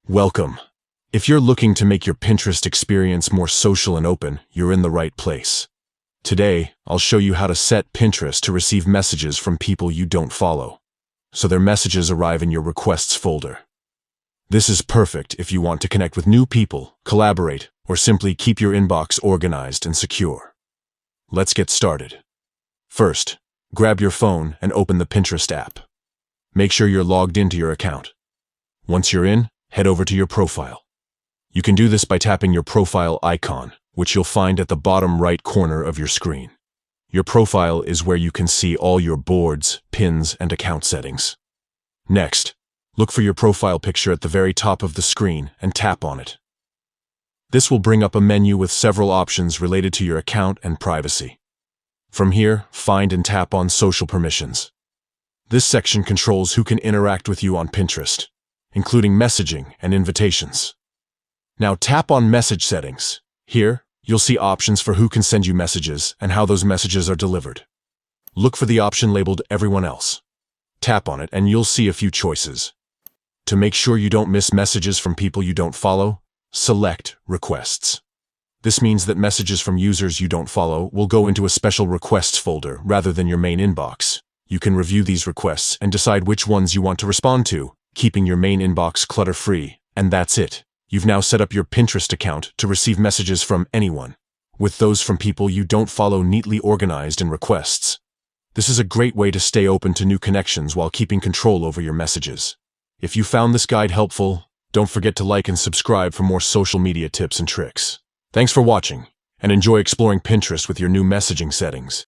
Welcome. If you're looking to make your Pinterest experience more social and open, you're in the right place. Today, I'll show you how to set Pinterest to receive messages from people you don't follow, so their messages arrive in your requests folder. This is perfect if you want to connect with new people, collaborate, or simply keep your inbox organized and secure. Let's get started. First, grab your phone and open the Pinterest app. Make sure you're logged into your account. Once you're in, head over to your profile. You can do this by tapping your profile icon, which you'll find at the bottom right corner of your screen. Your profile is where you can see all your boards, pins, and account settings. Next, look for your profile picture at the very top of the screen and tap on it. This will bring up a menu with several options related to your account and privacy. From here, find and tap on Social Permissions. This section controls who can interact with you on Pinterest, including messaging and invitations. Now tap on Message Settings. Here, you'll see options for who can send you messages and how those messages are delivered. Look for the option labeled Everyone Else. Tap on it and you'll see a few choices. To make sure you don't miss messages from people you don't follow, select Requests. This means that messages from users you don't follow will go into a special requests folder rather than your main inbox. You can review these requests and decide which ones you want to respond to, keeping your main inbox clutter-free. And that's it. You've now set up your Pinterest account to receive messages from anyone, with those from people you don't follow neatly organized in requests. This is a great way to stay open to new connections while keeping control over your messages. If you found this guide helpful, don't forget to like and subscribe for more social media tips and tricks. Thanks for watching, and enjoy exploring Pinterest with your new messaging settings.